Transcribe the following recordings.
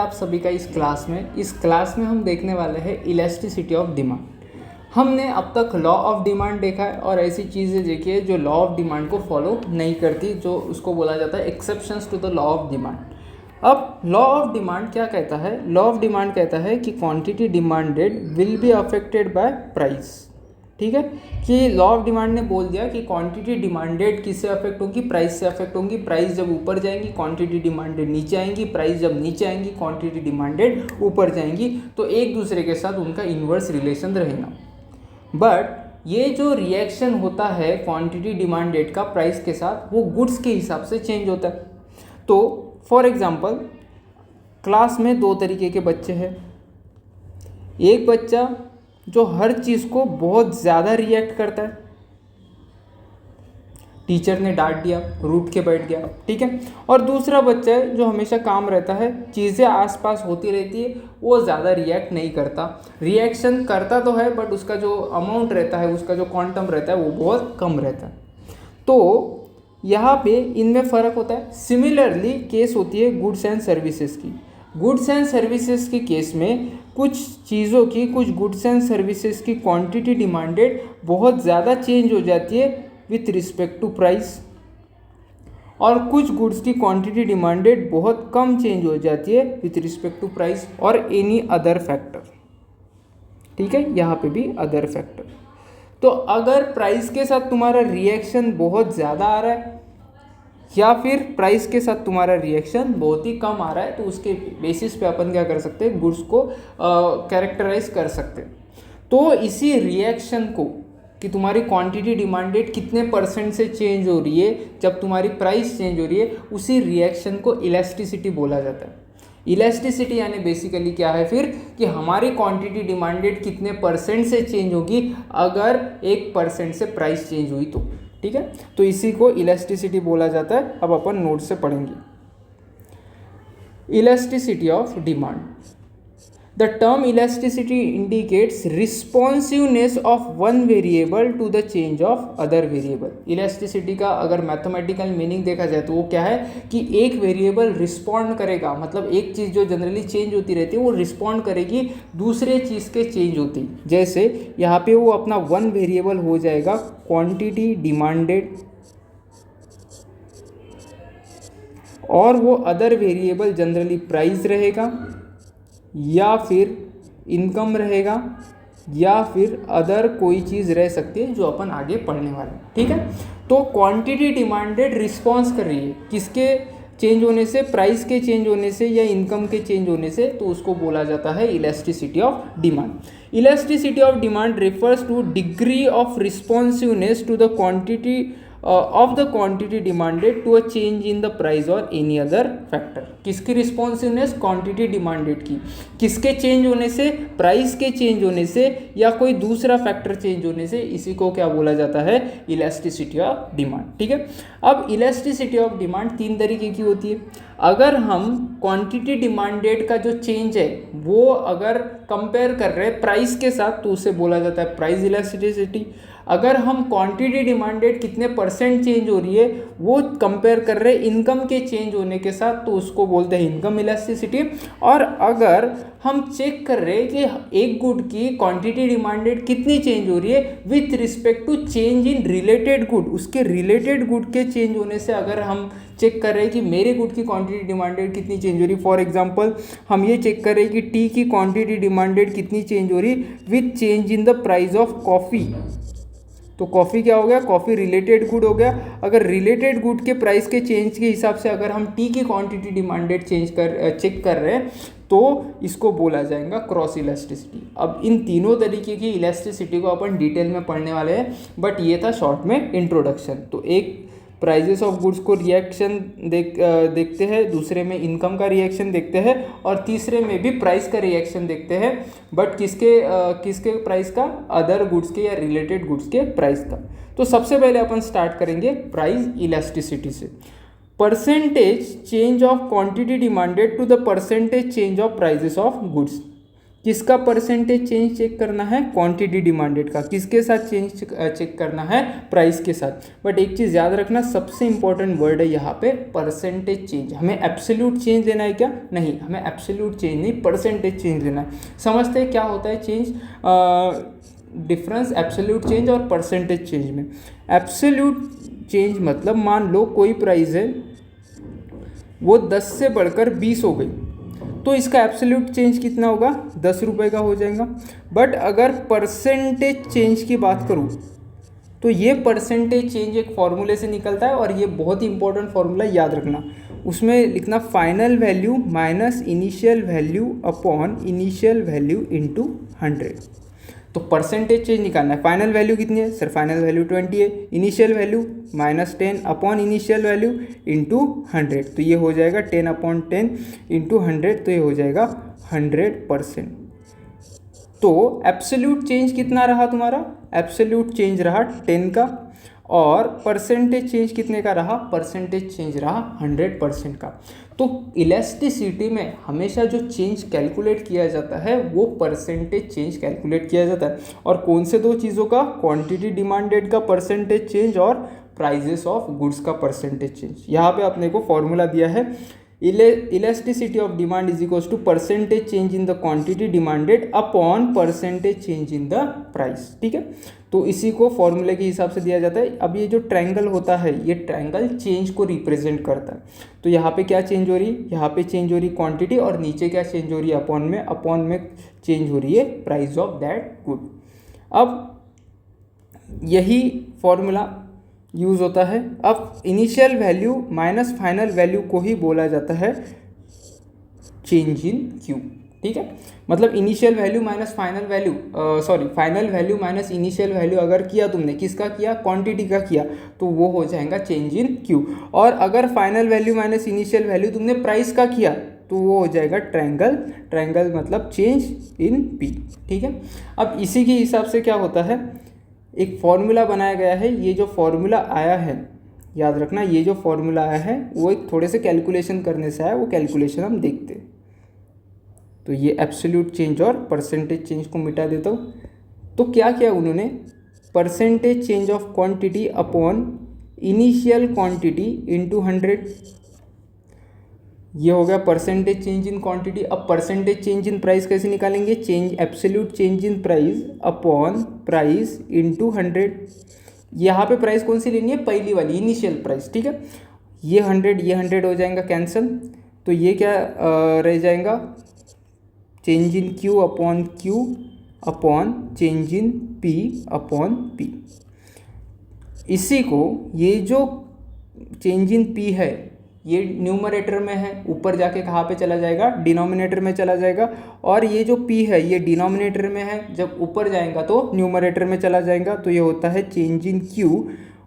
आप सभी का इस क्लास में हम देखने वाले हैं इलास्टिसिटी ऑफ डिमांड। हमने अब तक लॉ ऑफ डिमांड देखा है और ऐसी चीज़ें देखी है जो लॉ ऑफ डिमांड को फॉलो नहीं करती, जो उसको बोला जाता है exceptions to the law of demand. अब लॉ ऑफ डिमांड क्या कहता है? लॉ ऑफ डिमांड कहता है कि quantity demanded will be affected by price. ठीक है, कि लॉ ऑफ डिमांड ने बोल दिया कि क्वांटिटी डिमांडेड किससे अफेक्ट होगी? प्राइस से अफेक्ट होंगी। प्राइस जब ऊपर जाएंगी क्वांटिटी डिमांडेड नीचे आएंगी, प्राइस जब नीचे आएंगी क्वांटिटी डिमांडेड ऊपर जाएंगी, तो एक दूसरे के साथ उनका इन्वर्स रिलेशन रहेगा। बट ये जो रिएक्शन होता है क्वांटिटी डिमांडेड का प्राइस के साथ, वो गुड्स के हिसाब से चेंज होता है। तो फॉर एग्जांपल क्लास में दो तरीके के बच्चे हैं। एक बच्चा जो हर चीज़ को बहुत ज़्यादा रिएक्ट करता है, टीचर ने डांट दिया रूठ के बैठ गया, ठीक है। और दूसरा बच्चा है जो हमेशा काम रहता है, चीज़ें आसपास होती रहती है, वो ज़्यादा रिएक्ट नहीं करता। रिएक्शन करता तो है बट उसका जो अमाउंट रहता है, उसका जो क्वांटम रहता है वो बहुत कम रहता है। तो यहाँ पे इनमें फ़र्क होता है। सिमिलरली केस होती है गुड्स एंड सर्विसेज की। गुड्स एंड सर्विसेज के केस में कुछ चीज़ों की, कुछ गुड्स एंड सर्विसेज की क्वांटिटी डिमांडेड बहुत ज़्यादा चेंज हो जाती है विथ रिस्पेक्ट टू प्राइस, और कुछ गुड्स की क्वांटिटी डिमांडेड बहुत कम चेंज हो जाती है विथ रिस्पेक्ट टू प्राइस और एनी अदर फैक्टर। ठीक है, यहाँ पे भी अदर फैक्टर। तो अगर प्राइस के साथ तुम्हारा रिएक्शन बहुत ज़्यादा आ रहा है या फिर प्राइस के साथ तुम्हारा रिएक्शन बहुत ही कम आ रहा है, तो उसके बेसिस पे अपन क्या कर सकते हैं? गुड्स को कैरेक्टराइज कर सकते हैं। तो इसी रिएक्शन को कि तुम्हारी क्वांटिटी डिमांडेड कितने परसेंट से चेंज हो रही है जब तुम्हारी प्राइस चेंज हो रही है, उसी रिएक्शन को इलास्टिसिटी बोला जाता है। इलास्टिसिटी यानी बेसिकली क्या है फिर कि हमारी क्वांटिटी डिमांडेड कितने परसेंट से चेंज होगी अगर 1% से प्राइस चेंज हुई तो। ठीक है, तो इसी को इलास्टिसिटी बोला जाता है। अब अपन नोट से पढ़ेंगे। Elasticity of demand. The term elasticity indicates responsiveness of one variable to the change of other variable. Elasticity का अगर मैथमेटिकल मीनिंग देखा जाए तो वो क्या है कि एक वेरिएबल रिस्पॉन्ड करेगा, मतलब एक चीज़ जो जनरली चेंज होती रहती है वो रिस्पॉन्ड करेगी दूसरे चीज़ के चेंज होती। जैसे यहाँ पे वो अपना वन वेरिएबल हो जाएगा क्वांटिटी डिमांडेड, और वो अदर वेरिएबल जनरली प्राइस रहेगा या फिर इनकम रहेगा या फिर अदर कोई चीज़ रह सकती है जो अपन आगे पढ़ने वाले हैं। ठीक है, तो क्वांटिटी डिमांडेड रिस्पॉन्स कर रही है किसके चेंज होने से? प्राइस के चेंज होने से या इनकम के चेंज होने से, तो उसको बोला जाता है elasticity of demand. Elasticity of demand refers to degree of responsiveness to the quantity of the quantity demanded to a change in the price और एनी अदर फैक्टर। किसकी रिस्पॉन्सिवनेस? क्वांटिटी डिमांडेड की। किसके चेंज होने से? Price के change होने से या कोई दूसरा फैक्टर चेंज होने से। इसी को क्या बोला जाता है? Elasticity of demand. ठीक है, अब इलास्टिसिटी ऑफ डिमांड तीन तरीके की होती है। अगर हम क्वांटिटी डिमांडेड का जो चेंज है वो अगर कंपेयर कर रहे हैं प्राइस के साथ, तो उसे बोला जाता है प्राइस इलास्टिसिटी। अगर हम क्वांटिटी डिमांडेड कितने परसेंट चेंज हो रही है वो कंपेयर कर रहे हैं इनकम के चेंज होने के साथ, तो उसको बोलते हैं इनकम इलास्टिसिटी। और अगर हम चेक कर रहे हैं कि एक गुड की क्वांटिटी डिमांडेड कितनी चेंज हो रही है with respect to change in related good, उसके रिलेटेड गुड के चेंज होने से अगर हम चेक कर रहे हैं कि मेरे गुड की क्वांटिटी डिमांडेड कितनी चेंज हो रही है। फॉर एग्जांपल हम ये चेक कर रहे हैं कि टी की क्वांटिटी डिमांडेड कितनी चेंज हो रही है with change in the price of coffee, तो कॉफ़ी क्या हो गया? कॉफ़ी रिलेटेड गुड हो गया। अगर रिलेटेड गुड के प्राइस के चेंज के हिसाब से अगर हम टी की क्वांटिटी डिमांडेड चेक कर रहे हैं तो इसको बोला जाएगा क्रॉस इलास्टिसिटी। अब इन तीनों तरीके की इलास्टिसिटी को अपन डिटेल में पढ़ने वाले हैं, बट ये था शॉर्ट में इंट्रोडक्शन। तो एक प्राइजेस ऑफ गुड्स को रिएक्शन देखते हैं, दूसरे में इनकम का रिएक्शन देखते हैं और तीसरे में भी प्राइस का रिएक्शन देखते हैं, बट किसके प्राइस का? अदर गुड्स के या रिलेटेड गुड्स के प्राइस का। तो सबसे पहले अपन स्टार्ट करेंगे प्राइस इलास्टिसिटी से। Percentage change of quantity demanded to the percentage change of prices of goods. किसका परसेंटेज चेंज चेक करना है? क्वांटिटी डिमांडेड का। किसके साथ चेंज चेक करना है? प्राइस के साथ। बट एक चीज़ याद रखना, सबसे इंपॉर्टेंट वर्ड है यहाँ पे परसेंटेज चेंज। हमें एब्सोल्यूट चेंज लेना है क्या? नहीं, हमें एब्सोल्यूट चेंज नहीं, परसेंटेज चेंज लेना है। समझते हैं क्या होता है चेंज, डिफरेंस एब्सोल्यूट चेंज और परसेंटेज चेंज में। एब्सोल्यूट चेंज मतलब मान लो कोई प्राइस है वो 10 से बढ़कर 20 हो गई, तो इसका एब्सोल्यूट चेंज कितना होगा? 10 रुपये का हो जाएगा। बट अगर परसेंटेज चेंज की बात करूँ तो ये परसेंटेज चेंज एक फॉर्मूले से निकलता है, और ये बहुत ही इंपॉर्टेंट फॉर्मूला, याद रखना। उसमें लिखना final value minus initial value upon initial value into 100। तो परसेंटेज चेंज निकालना है। फाइनल वैल्यू कितनी है? सर फाइनल वैल्यू 20 है। Initial value -10 upon initial value into 100, तो ये हो जाएगा 10 अपॉन 10 इंटू 100, तो ये हो जाएगा 100%। तो एब्सोल्यूट चेंज कितना रहा तुम्हारा? एब्सोल्यूट चेंज रहा 10 का, और परसेंटेज चेंज कितने का रहा? परसेंटेज चेंज रहा 100% का। तो इलास्टिसिटी में हमेशा जो चेंज कैलकुलेट किया जाता है वो परसेंटेज चेंज कैलकुलेट किया जाता है। और कौन से दो चीज़ों का? क्वांटिटी डिमांडेड का परसेंटेज चेंज और प्राइजेस ऑफ गुड्स का परसेंटेज चेंज। यहाँ पे अपने को फॉर्मूला दिया है, elasticity of demand is equals to percentage change in the quantity demanded upon percentage change in the price. ठीक है, तो इसी को फॉर्मूले के हिसाब से दिया जाता है। अब ये जो ट्रायंगल होता है, ये ट्रायंगल चेंज को रिप्रेजेंट करता है। तो यहाँ पे क्या चेंज हो रही है? यहाँ पे चेंज हो रही है क्वांटिटी, और नीचे क्या चेंज हो रही है? अपॉन में चेंज हो रही है प्राइस ऑफ दैट गुड। अब यही फॉर्मूला यूज़ होता है। अब initial value minus final value को ही बोला जाता है चेंज इन क्यू। ठीक है, मतलब initial value minus final value, final value minus initial value अगर किया तुमने, किसका किया? क्वांटिटी का किया, तो वो हो जाएगा चेंज इन क्यू। और अगर final value minus initial value तुमने प्राइस का किया, तो वो हो जाएगा ट्रायंगल मतलब चेंज इन पी। ठीक है, अब इसी के हिसाब से क्या होता है, एक फॉर्मूला बनाया गया है। ये जो फॉर्मूला आया है, याद रखना, ये जो फॉर्मूला आया है वो एक थोड़े से कैलकुलेशन करने से आया, वो कैलकुलेशन हम देखते हैं। तो ये एब्सोल्यूट चेंज और परसेंटेज चेंज को मिटा देता हूँ। तो क्या किया उन्होंने? Percentage change of quantity upon initial quantity into 100, ये हो गया परसेंटेज चेंज इन क्वांटिटी। अब परसेंटेज चेंज इन प्राइस कैसे निकालेंगे? Change absolute change in price upon price into 100। यहाँ पे प्राइस कौन सी लेनी है? पहली वाली, इनिशियल प्राइस। ठीक है, ये 100 हो जाएगा कैंसिल, तो ये क्या रह जाएगा? Change in Q upon change in P upon P. इसी को, ये जो चेंज इन पी है ये न्यूमरेटर में है, ऊपर जाके कहाँ पे चला जाएगा? डिनोमिनेटर में चला जाएगा। और ये जो p है ये डिनोमिनेटर में है, जब ऊपर जाएगा तो न्यूमरेटर में चला जाएगा। तो ये होता है चेंज इन q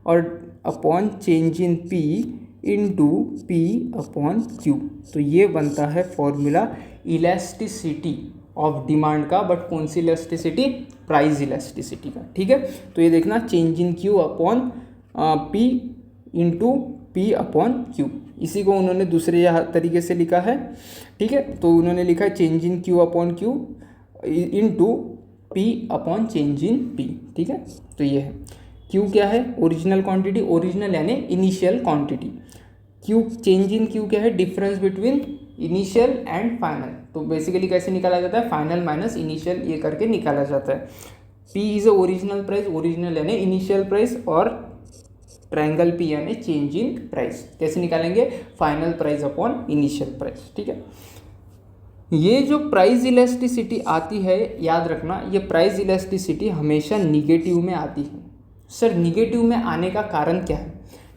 और अपॉन चेंज इन p into p upon q। तो ये बनता है फॉर्मूला इलास्टिसिटी ऑफ डिमांड का। बट कौन सी इलास्टिसिटी? प्राइस इलास्टिसिटी का। ठीक है, तो ये देखना, change in q upon p into p upon q। इसी को उन्होंने दूसरे तरीके से लिखा है। ठीक है, तो उन्होंने लिखा है चेंज इन q upon q into p upon change इन p। ठीक है, तो ये है q क्या है? ओरिजिनल क्वांटिटी, ओरिजिनल यानी initial quantity. q, change in q क्या है? Difference between initial and final. तो बेसिकली कैसे निकाला जाता है? फाइनल माइनस इनिशियल ये करके निकाला जाता है। p is a original price, original यानी इनिशियल प्राइस, और ट्रायंगल पी यानी चेंज इन प्राइस। कैसे निकालेंगे? Final price upon initial price. ठीक है, ये जो प्राइस इलास्टिसिटी आती है, याद रखना, ये प्राइस इलास्टिसिटी हमेशा निगेटिव में आती है। सर निगेटिव में आने का कारण क्या है?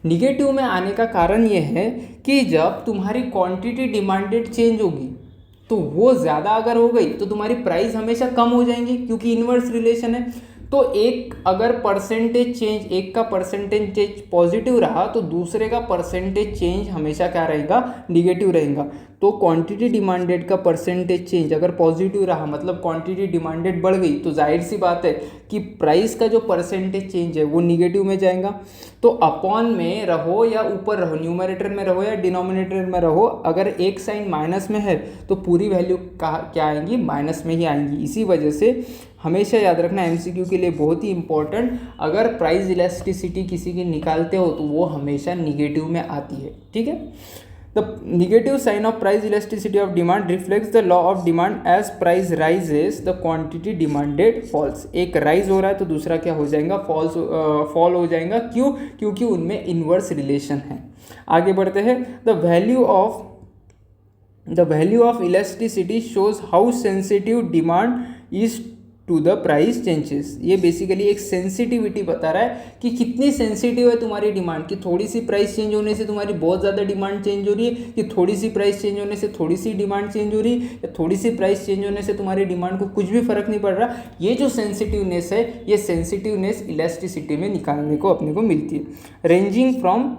निगेटिव में आने का कारण ये है कि जब तुम्हारी क्वांटिटी डिमांडेड चेंज होगी तो वो ज़्यादा अगर हो गई तो तुम्हारी प्राइस हमेशा कम हो जाएंगी, क्योंकि इन्वर्स रिलेशन है। तो एक अगर परसेंटेज चेंज, एक का परसेंटेज चेंज पॉजिटिव रहा तो दूसरे का परसेंटेज चेंज हमेशा क्या रहेगा? निगेटिव रहेगा। तो क्वांटिटी डिमांडेड का परसेंटेज चेंज अगर पॉजिटिव रहा, मतलब क्वांटिटी डिमांडेड बढ़ गई, तो जाहिर सी बात है कि प्राइस का जो परसेंटेज चेंज है वो निगेटिव में जाएगा। तो अपॉन में रहो या ऊपर रहो, न्यूमरेटर में रहो या डिनोमिनेटर में रहो, अगर एक साइन माइनस में है तो पूरी वैल्यू क्या आएंगी, माइनस में ही आएंगी। इसी वजह से हमेशा याद रखना, एमसीक्यू के लिए बहुत ही इंपॉर्टेंट, अगर प्राइस इलास्टिसिटी किसी की निकालते हो तो वो हमेशा निगेटिव में आती है। ठीक है, the negative sign of price elasticity of demand reflects the law of demand as price rises the quantity demanded falls. एक राइज हो रहा है तो दूसरा क्या हो जाएगा, फॉल हो जाएगा। क्यों? क्योंकि उनमें इन्वर्स रिलेशन है। आगे बढ़ते हैं। The value of elasticity shows how sensitive demand is to the price changes. ये बेसिकली एक सेंसिटिविटी बता रहा है कि कितनी सेंसिटिव है तुम्हारी डिमांड, कि थोड़ी सी प्राइस चेंज होने से तुम्हारी बहुत ज़्यादा डिमांड चेंज हो रही है, कि थोड़ी सी प्राइस चेंज होने से थोड़ी सी डिमांड चेंज हो रही है, या थोड़ी सी प्राइस चेंज होने से तुम्हारी डिमांड को कुछ भी फर्क नहीं पड़ रहा। ये जो सेंसिटिवनेस है, ये सेंसिटिवनेस इलास्टिसिटी में निकालने को अपने को मिलती है। Ranging from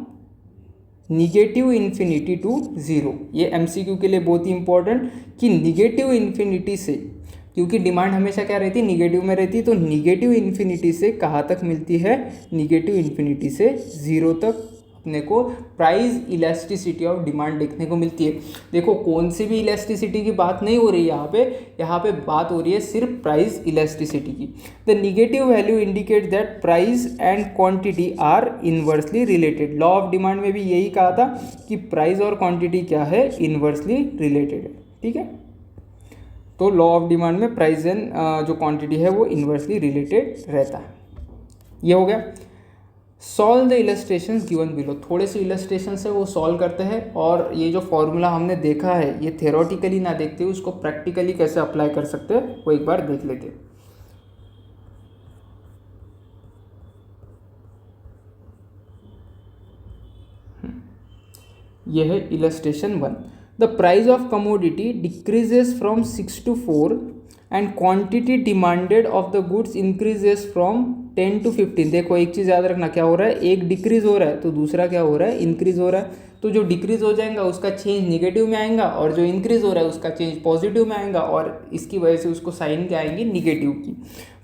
negative infinity to zero, ये एमसीक्यू के लिए बहुत ही इंपॉर्टेंट, कि निगेटिव इन्फिनिटी से, क्योंकि डिमांड हमेशा क्या रहती है, निगेटिव में रहती है, तो निगेटिव इन्फिनिटी से कहाँ तक मिलती है, निगेटिव इन्फिनिटी से ज़ीरो तक अपने को प्राइस इलास्टिसिटी ऑफ डिमांड देखने को मिलती है। देखो कौन सी भी इलास्टिसिटी की बात नहीं हो रही है यहाँ पे बात हो रही है सिर्फ प्राइस इलास्टिसिटी की। The negative value indicate that price and quantity are inversely related. Law of demand में भी यही कहा था कि प्राइस और क्वांटिटी क्या है, इन्वर्सली रिलेटेड है। ठीक है, तो लॉ ऑफ डिमांड में प्राइस एंड जो क्वांटिटी है वो इन्वर्सली रिलेटेड रहता है। ये हो गया। Solve the illustration given below, थोड़े से इलस्ट्रेशन से वो सॉल्व करते हैं, और ये जो फॉर्मूला हमने देखा है ये थ्योरेटिकली ना देखते हुए उसको प्रैक्टिकली कैसे अप्लाई कर सकते हैं वो एक बार देख लेते हैं। यह है illustration 1। The price of commodity decreases from 6 to 4 and quantity demanded of the goods increases from 10 to 15। देखो एक चीज़ याद रखना, क्या हो रहा है, एक डिक्रीज हो रहा है तो दूसरा क्या हो रहा है, इंक्रीज हो रहा है। तो जो डिक्रीज हो जाएगा उसका चेंज निगेटिव में आएगा, और जो इंक्रीज हो रहा है उसका चेंज पॉजिटिव में आएगा, और इसकी वजह से उसको साइन क्या आएंगी, निगेटिव की।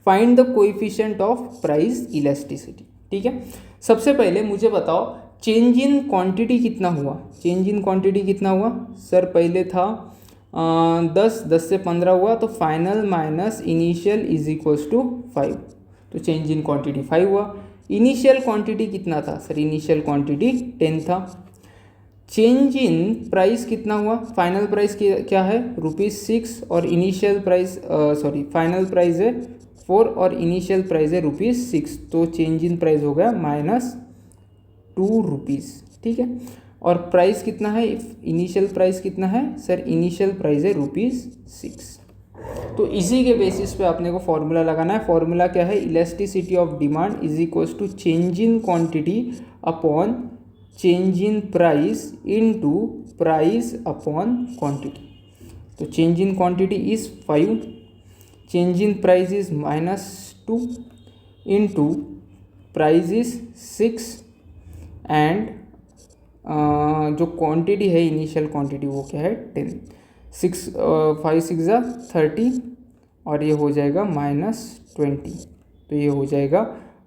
Find the coefficient of price elasticity. ठीक है, सबसे पहले मुझे बताओ चेंज इन क्वांटिटी कितना हुआ, चेंज इन क्वांटिटी कितना हुआ। सर पहले था 10 से 15 हुआ, तो final minus initial is equals to 5, तो चेंज इन क्वांटिटी 5 हुआ। इनिशियल क्वांटिटी कितना था, सर इनिशियल क्वांटिटी 10 था। चेंज इन प्राइस कितना हुआ, फाइनल प्राइस क्या है, ₹6, और इनिशियल प्राइस फाइनल प्राइस है 4 और इनिशियल प्राइस है ₹6, तो चेंज इन प्राइस हो गया -2 ठीक है। और प्राइस कितना है, इनिशियल प्राइस कितना है, सर इनिशियल प्राइस है ₹6। तो इसी के बेसिस पे अपने को फॉर्मूला लगाना है। फॉर्मूला क्या है, elasticity of demand is equals to change in quantity upon change in price into price upon quantity. तो change in quantity is 5, change in price is -2 into price is 6 and जो quantity है initial quantity वो क्या है 10। 5 6 जा 30 और ये हो जाएगा -20, तो ये हो जाएगा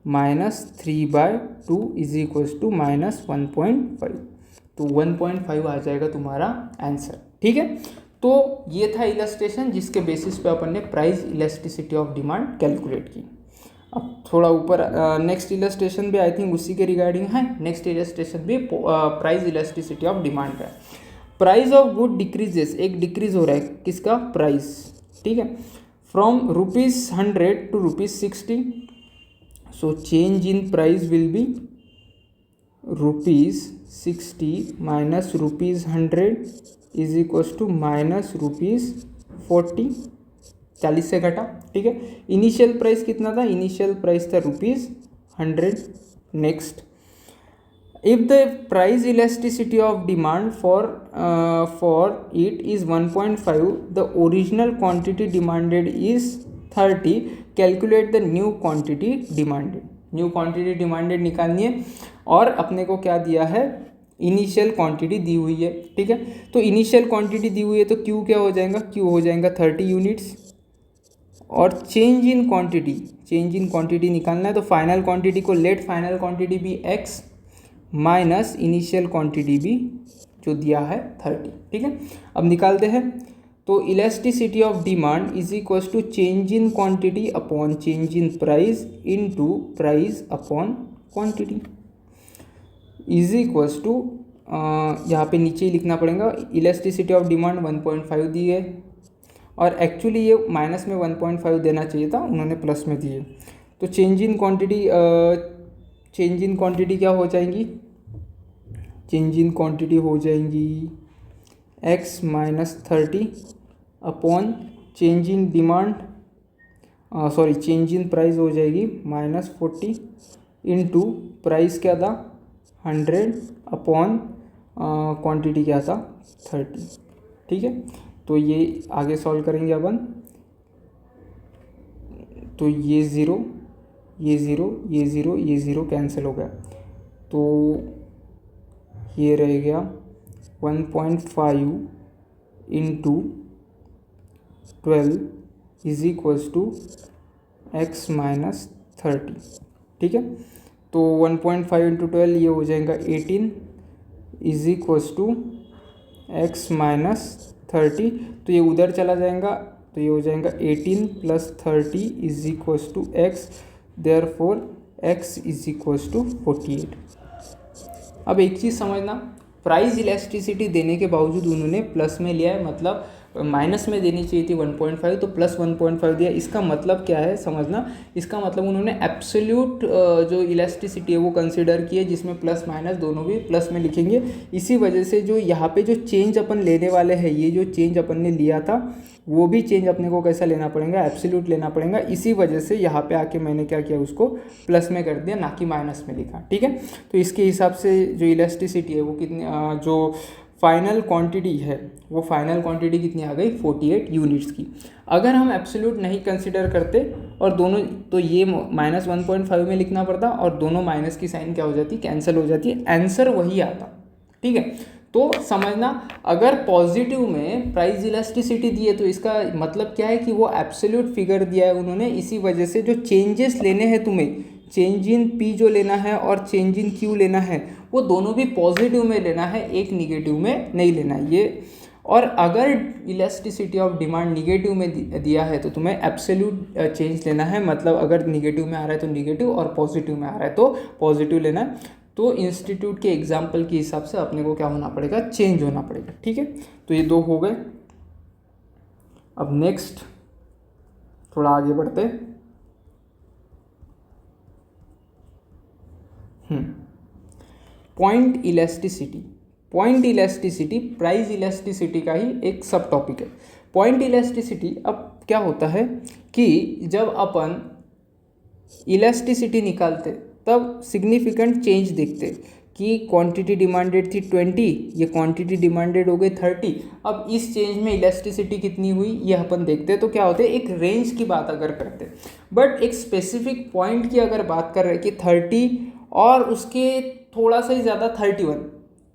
-3/2 इज इक्वल्स टू -1.5, तो 1.5 आ जाएगा तुम्हारा आंसर। ठीक है, तो ये था इलस्ट्रेशन जिसके बेसिस पे अपन ने price elasticity of demand calculate की। अब थोड़ा ऊपर नेक्स्ट इलस्ट्रेशन भी आई थिंक उसी के रिगार्डिंग है। नेक्स्ट इलस्ट्रेशन भी प्राइस इलास्टिसिटी ऑफ डिमांड का है। प्राइस ऑफ गुड डिक्रीजेस, एक डिक्रीज हो रहा है किसका, प्राइस। ठीक है, from ₹100 to ₹60, so change in price will be ₹60 minus ₹100 is equals to -40, 40 से घटा। ठीक है, इनिशियल प्राइस कितना था, इनिशियल प्राइस था ₹100। Next, if the price elasticity of demand for it is 1.5, the original quantity demanded is 30, calculate the new quantity demanded. New quantity demanded निकालनी है, और अपने को क्या दिया है, इनिशियल क्वांटिटी दी हुई है, ठीक है। तो इनिशियल क्वांटिटी दी हुई है तो क्यू क्या हो जाएगा, क्यू हो जाएगा 30 यूनिट्स, और चेंज इन क्वांटिटी निकालना है तो फाइनल क्वांटिटी को लेट फाइनल क्वांटिटी भी एक्स माइनस इनिशियल क्वांटिटी भी जो दिया है 30, ठीक है। अब निकालते हैं तो elasticity of demand is equal to change in quantity upon change in price into price upon quantity is equal to, यहाँ पे नीचे ही लिखना पड़ेगा, इलास्टिसिटी ऑफ डिमांड 1.5 दी है और एक्चुअली ये माइनस में 1.5 देना चाहिए था, उन्होंने प्लस में दिए। तो चेंज इन क्वांटिटी क्या हो जाएंगी, चेंज इन क्वांटिटी हो जाएंगी x minus 30 upon change in demand, sorry change in price हो जाएगी माइनस 40 इनटू प्राइस क्या था 100 अपॉन क्वांटिटी क्या था 30, ठीक है। तो ये आगे सॉल्व करेंगे अपन, तो ये ज़ीरो ये ज़ीरो ये ज़ीरो ये ज़ीरो कैंसिल हो गया, तो ये रह गया 1.5 into 12 is equals to x minus 30, ठीक है। तो 1.5 इंटू 12 ये हो जाएगा 18 is equals to x minus 30, तो ये उधर चला जाएगा तो ये हो जाएगा 18 plus 30 is equals to x, therefore x is equals to 48। अब एक चीज़ समझना, प्राइस इलास्टिसिटी देने के बावजूद उन्होंने प्लस में लिया है, मतलब माइनस में देनी चाहिए थी 1.5 तो प्लस 1.5 दिया। इसका मतलब क्या है समझना, इसका मतलब उन्होंने एब्सोल्यूट जो इलास्टिसिटी है वो कंसिडर की है, जिसमें प्लस माइनस दोनों भी प्लस में लिखेंगे। इसी वजह से जो यहाँ पे जो चेंज अपन लेने वाले हैं, ये जो चेंज अपन ने लिया था वो भी चेंज अपने को कैसा लेना पड़ेगा, एब्सोल्यूट लेना पड़ेगा। इसी वजह से यहाँ पे आके मैंने क्या किया, उसको प्लस में कर दिया, ना कि माइनस में लिखा, ठीक है। तो इसके हिसाब से जो इलास्टिसिटी है वो कितनी, जो फाइनल क्वांटिटी है वो फाइनल क्वांटिटी कितनी आ गई 48 यूनिट्स की। अगर हम एब्सोल्यूट नहीं कंसिडर करते और दोनों, तो ये माइनस 1.5 में लिखना पड़ता और दोनों माइनस की साइन क्या हो जाती, कैंसिल हो जाती है, आंसर वही आता, ठीक है। तो समझना, अगर पॉजिटिव में प्राइस इलास्टिसिटी दी है तो इसका मतलब क्या है कि वो एब्सोल्यूट फिगर दिया है उन्होंने। इसी वजह से जो चेंजेस लेने हैं तुम्हें, चेंज इन पी जो लेना है और चेंज इन क्यू लेना है, वो दोनों भी पॉजिटिव में लेना है, एक निगेटिव में नहीं लेना है ये। और अगर इलास्टिसिटी ऑफ डिमांड निगेटिव में दिया है तो तुम्हें एब्सोल्यूट चेंज लेना है, मतलब अगर निगेटिव में आ रहा है तो निगेटिव और पॉजिटिव में आ रहा है तो पॉजिटिव लेना है। तो इंस्टीट्यूट के एग्जाम्पल के हिसाब से अपने को क्या होना पड़ेगा, चेंज होना पड़ेगा, ठीक है। तो ये दो हो गए। अब नेक्स्ट थोड़ा आगे बढ़ते पॉइंट इलास्टिसिटी प्राइस इलास्टिसिटी का ही एक सब टॉपिक है। पॉइंट इलास्टिसिटी, अब क्या होता है कि जब अपन इलास्टिसिटी निकालते तब सिग्निफिकेंट चेंज देखते कि क्वांटिटी डिमांडेड थी 20, ये क्वांटिटी डिमांडेड हो गई 30। अब इस चेंज में इलास्टिसिटी कितनी हुई ये अपन देखते हैं। तो क्या होता है, एक रेंज की बात अगर करते, बट एक स्पेसिफिक पॉइंट की अगर बात कर रहे हैं कि 30 और उसके थोड़ा सा ही ज़्यादा 31,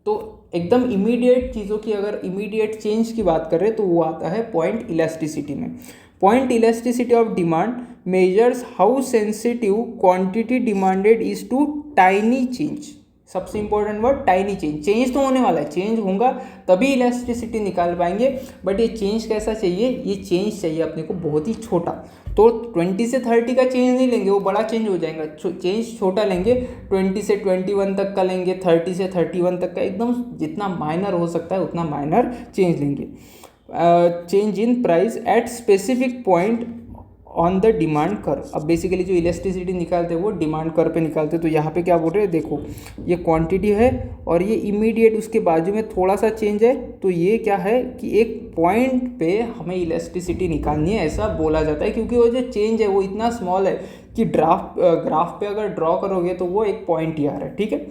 तो एकदम इमीडिएट चीज़ों की अगर इमीडिएट चेंज की बात करें तो वो आता है पॉइंट इलास्टिसिटी में। Point elasticity of demand measures how sensitive quantity demanded is to tiny change. सबसे important word tiny change. Change तो होने वाला है, चेंज होगा तभी इलास्टिसिटी निकाल पाएंगे, बट ये चेंज कैसा चाहिए, ये चेंज चाहिए अपने को बहुत ही छोटा। तो 20 से 30 का चेंज नहीं लेंगे, वो बड़ा चेंज हो जाएगा, चेंज छोटा लेंगे। 20 से 21 तक का लेंगे, 30 से 31 तक का, एकदम जितना माइनर हो सकता है उतना माइनर चेंज लेंगे। Change in price at specific point on the demand curve. अब बेसिकली जो इलास्टिसिटी निकालते हैं वो डिमांड कर्व पे निकालते हैं। तो यहाँ पे क्या बोल रहे हैं, देखो ये क्वांटिटी है और ये इमीडिएट उसके बाजू में थोड़ा सा चेंज है, तो ये क्या है कि एक पॉइंट पे हमें इलास्टिसिटी निकालनी है, ऐसा बोला जाता है। क्योंकि वो जो चेंज है वो इतना स्मॉल है कि ग्राफ पे अगर ड्रॉ करोगे तो वो एक पॉइंट ही आ रहा है, ठीक है।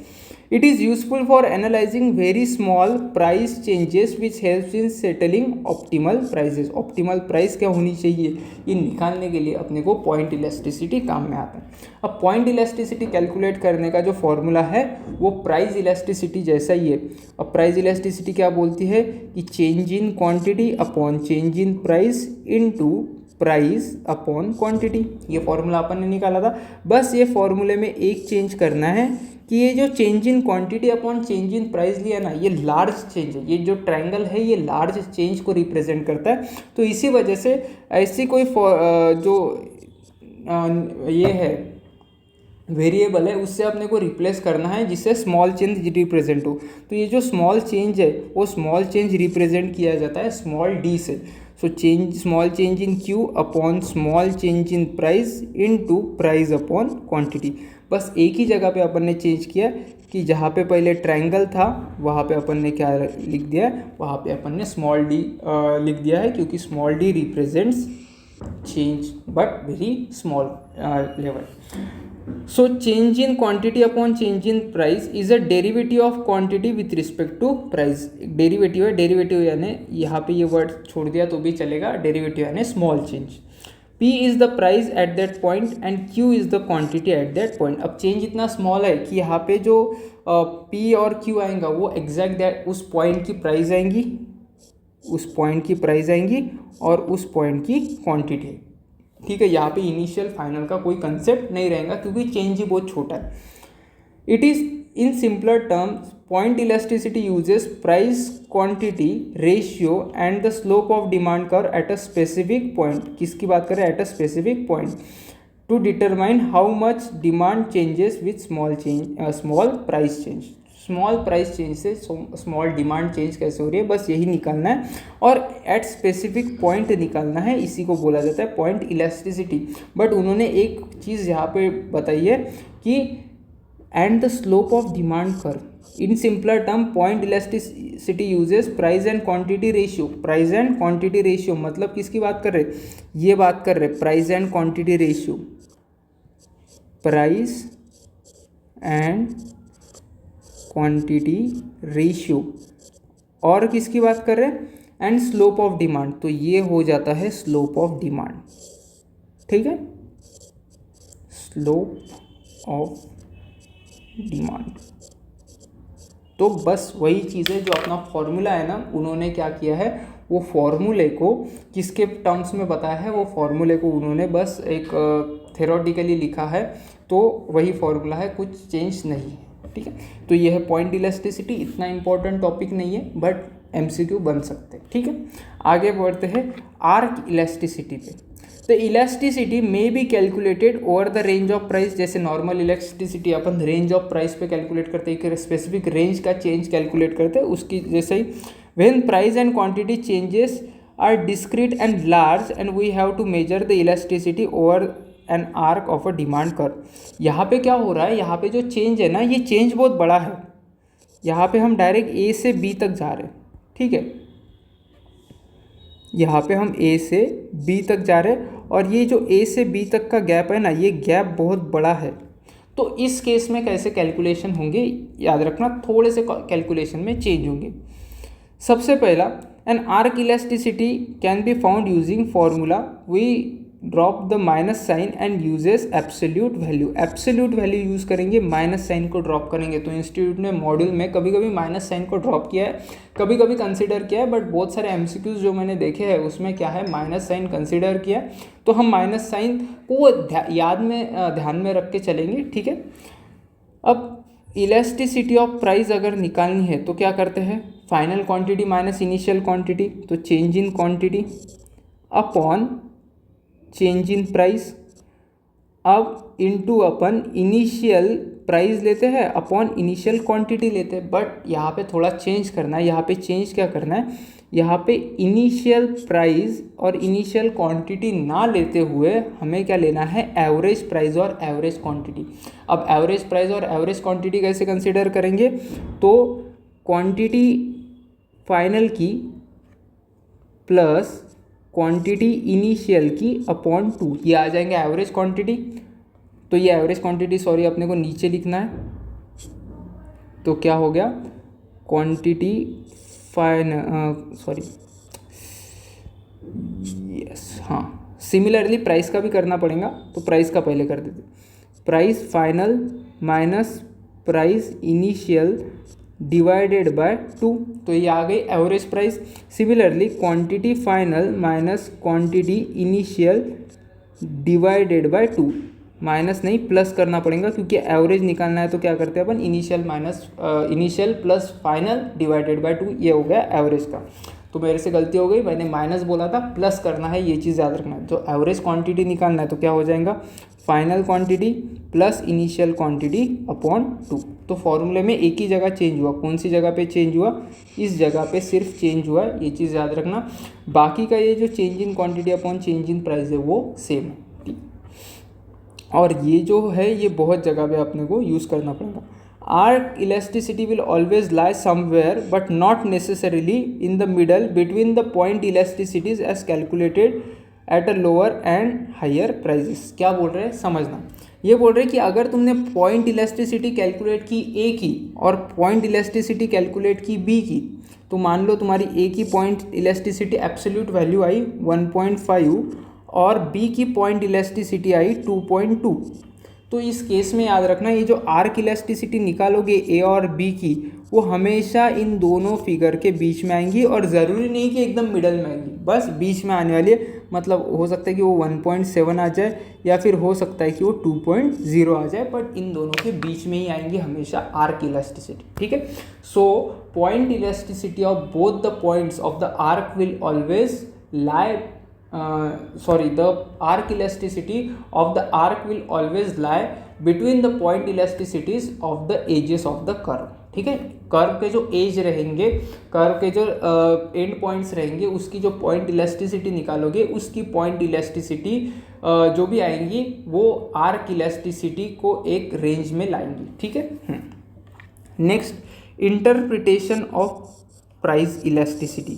It is useful for analysing very small price changes which helps in settling optimal prices. Optimal price क्या होनी चाहिए ये निकालने के लिए अपने को पॉइंट इलास्टिसिटी काम में आता है। अब पॉइंट इलास्टिसिटी कैलकुलेट करने का जो फॉर्मूला है वो प्राइस इलास्टिसिटी जैसा ही है। अब प्राइस इलास्टिसिटी क्या बोलती है कि change in quantity upon change in price into price upon quantity. ये फॉर्मूला अपन ने निकाला था। बस ये फॉर्मूले में एक चेंज करना है कि ये जो change in quantity upon change in price लिया ना, ये लार्ज चेंज है। ये जो ट्रायंगल है ये लार्ज चेंज को रिप्रेजेंट करता है। तो इसी वजह से ऐसी कोई जो ये है वेरिएबल है उससे अपने को रिप्लेस करना है जिससे स्मॉल चेंज रिप्रेजेंट हो। तो ये जो स्मॉल चेंज है वो स्मॉल चेंज रिप्रेजेंट किया जाता है स्मॉल डी से। So change small change in Q upon small change in price into price upon quantity. बस एक ही जगह पे अपन ने चेंज किया कि जहाँ पे पहले ट्रायंगल था वहाँ पे अपन ने क्या लिख दिया, वहाँ पे अपन ने स्मॉल डी लिख दिया है, क्योंकि small D represents change but very small level. So change in quantity upon change in price is a derivative of quantity with respect to price। Derivative है, डेरिवेटिव यानी यहाँ पे ये वर्ड छोड़ दिया तो भी चलेगा, डेरिवेटिव यानी small change. P is the price at that point and Q is the quantity at that point. अब चेंज इतना स्मॉल है कि यहाँ पे जो P और Q आएगा वो एग्जैक्ट उस पॉइंट की प्राइस आएंगी, उस पॉइंट की प्राइस आएंगी और उस पॉइंट की क्वांटिटी, ठीक है। यहाँ पे इनिशियल फाइनल का कोई कंसेप्ट नहीं रहेगा क्योंकि चेंज ही बहुत छोटा है। It is in simpler terms point elasticity uses price quantity ratio and the slope of demand curve at a specific point. किसकी बात करें? At a specific point two determine how much demand changes with small price change. Small price change से small demand change कैसे हो रही है, बस यही निकालना है और एट स्पेसिफिक पॉइंट निकालना है। इसी को बोला जाता है पॉइंट इलास्टिसिटी। बट उन्होंने एक चीज़ यहाँ पे बताई है कि and the slope of demand curve. In simpler term point elasticity uses price and quantity ratio. Price and quantity ratio मतलब किसकी बात कर रहे? ये बात कर रहे price and quantity ratio, price and quantity ratio. और किसकी बात कर रहे हैं? And slope of demand. तो ये हो जाता है स्लोप ऑफ डिमांड, ठीक है, स्लोप ऑफ डिमांड। तो बस वही चीज़ है जो अपना फॉर्मूला है ना, उन्होंने क्या किया है वो फॉर्मूले को किसके टर्म्स में बताया है, वो फॉर्मूले को उन्होंने बस एक थ्योरेटिकली लिखा है। तो वही फॉर्मूला है, कुछ चेंज नहीं है, ठीक है। तो ये है पॉइंट इलास्टिसिटी। इतना इंपॉर्टेंट टॉपिक नहीं है बट एमसीक्यू बन सकते हैं, ठीक है। आगे बढ़ते हैं आर्क इलास्टिसिटी पे। The elasticity may be calculated over the range of price. जैसे नॉर्मल इलास्टिसिटी अपन रेंज ऑफ प्राइस पे कैलकुलेट करते हैं, एक स्पेसिफिक रेंज का चेंज कैलकुलेट करते हैं, उसकी जैसे ही when price and quantity changes are discrete and large and we have to measure the elasticity over an arc of a demand curve. यहाँ पे क्या हो रहा है, यहाँ पे जो चेंज है ना ये चेंज बहुत बड़ा है। यहाँ पे हम डायरेक्ट ए से बी तक जा रहे हैं, ठीक है, यहाँ पे हम ए से बी तक जा रहे हैं और ये जो ए से बी तक का गैप है ना, ये गैप बहुत बड़ा है। तो इस केस में कैसे कैलकुलेशन होंगे याद रखना, थोड़े से कैलकुलेशन में चेंज होंगे। सबसे पहला, an arc elasticity can be found using formula we drop the minus sign and uses absolute value. Absolute value use करेंगे, माइनस साइन को ड्रॉप करेंगे। तो इंस्टीट्यूट ने मॉड्यूल में कभी कभी माइनस साइन को ड्रॉप किया है, कभी कभी कंसिडर किया है, बट बहुत सारे एमसीक्यूज जो मैंने देखे हैं उसमें क्या है माइनस साइन कंसिडर किया। तो हम माइनस साइन को ध्यान में रख के चलेंगे, ठीक है। अब इलास्टिसिटी ऑफ प्राइस अगर निकालनी है तो क्या करते हैं, final quantity minus initial quantity, तो change in quantity upon change in price. अब इनटू अपन इनिशियल प्राइस लेते हैं अपॉन इनिशियल क्वांटिटी लेते हैं। बट यहाँ पे थोड़ा चेंज करना है। यहाँ पे चेंज क्या करना है, यहाँ पे इनिशियल प्राइस और इनिशियल क्वांटिटी ना लेते हुए हमें क्या लेना है, एवरेज प्राइस और एवरेज क्वांटिटी। अब एवरेज प्राइस और एवरेज क्वांटिटी कैसे कंसिडर करेंगे, तो क्वांटिटी फाइनल की प्लस क्वांटिटी इनिशियल की अपॉन 2, ये आ जाएंगे एवरेज क्वांटिटी। तो ये एवरेज क्वांटिटी सॉरी अपने को नीचे लिखना है, तो क्या हो गया क्वांटिटी सॉरी यस हाँ, सिमिलरली प्राइस का भी करना पड़ेगा, तो प्राइस का पहले कर देते, price final minus price initial divided by 2, तो ये आ गई average price. Similarly quantity final minus quantity initial divided by 2, minus नहीं प्लस करना पड़ेगा क्योंकि एवरेज निकालना है, तो क्या करते हैं अपन initial plus final divided by 2, ये हो गया एवरेज का। तो मेरे से गलती हो गई, मैंने माइनस बोला था, प्लस करना है, ये चीज़ याद रखना है। तो एवरेज क्वांटिटी निकालना है तो क्या हो जाएगा final quantity plus initial quantity upon 2। तो फॉर्मूले में एक ही जगह चेंज हुआ, कौन सी जगह पे चेंज हुआ, इस जगह पे सिर्फ चेंज हुआ, ये चीज़ याद रखना। बाकी का ये जो change in quantity upon change in price है वो सेम है, ठीक। और ये जो है ये बहुत जगह पे अपने को यूज़ करना पड़ेगा। Arc elasticity will always lie somewhere but not necessarily in the middle between the point elasticities as calculated at a lower and higher prices। क्या बोल रहे हैं समझना, ये बोल रहे हैं कि अगर तुमने पॉइंट इलास्टिसिटी कैलकुलेट की ए की और पॉइंट इलास्टिसिटी कैलकुलेट की बी की, तो मान लो तुम्हारी ए की पॉइंट इलास्टिसिटी एब्सोल्यूट वैल्यू आई 1.5 और बी की पॉइंट इलास्टिसिटी आई 2.2, तो इस केस में याद रखना ये जो आर्क इलास्टिसिटी निकालोगे ए और बी की, वो हमेशा इन दोनों फिगर के बीच में आएंगी, और ज़रूरी नहीं कि एकदम मिडल में आएंगी, बस बीच में आने वाली है। मतलब हो सकता है कि वो 1.7 आ जाए या फिर हो सकता है कि वो 2.0 आ जाए, बट इन दोनों के बीच में ही आएंगी हमेशा आर्क इलास्टिसिटी, ठीक है। So point elasticity of both the points of the arc will always lie the arc elasticity of the arc will always lie between the point elasticities of the edges of the curve, ठीक है। Curve के जो as रहेंगे, curve के जो and points रहेंगे, उसकी जो पॉइंट इलास्टिसिटी निकालोगे, उसकी पॉइंट इलास्टिसिटी जो भी आएंगी वो आर्क इलास्टिसिटी को एक रेंज में लाएंगी, ठीक है। Next interpretation of price elasticity,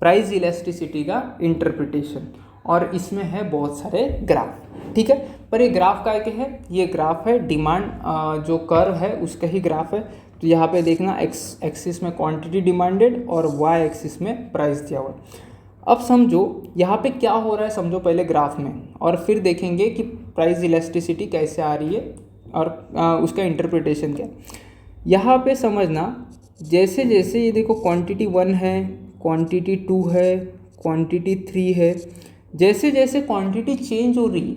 price elasticity का इंटरप्रिटेशन, और इसमें है बहुत सारे ग्राफ, ठीक है। पर ये ग्राफ का क्या है, ये ग्राफ है डिमांड जो कर्व है उसका ही ग्राफ है। तो यहाँ पे देखना एक्स एक्सिस में क्वांटिटी डिमांडेड और वाई एक्सिस में प्राइस दिया हुआ है। अब समझो यहाँ पे क्या हो रहा है, समझो पहले ग्राफ में, और फिर देखेंगे कि प्राइस इलास्टिसिटी कैसे आ रही है और उसका इंटरप्रिटेशन क्या है। यहाँ पे समझना, जैसे जैसे ये देखो क्वांटिटी 1 है, क्वांटिटी 2 है, क्वांटिटी 3 है, जैसे जैसे क्वांटिटी चेंज हो रही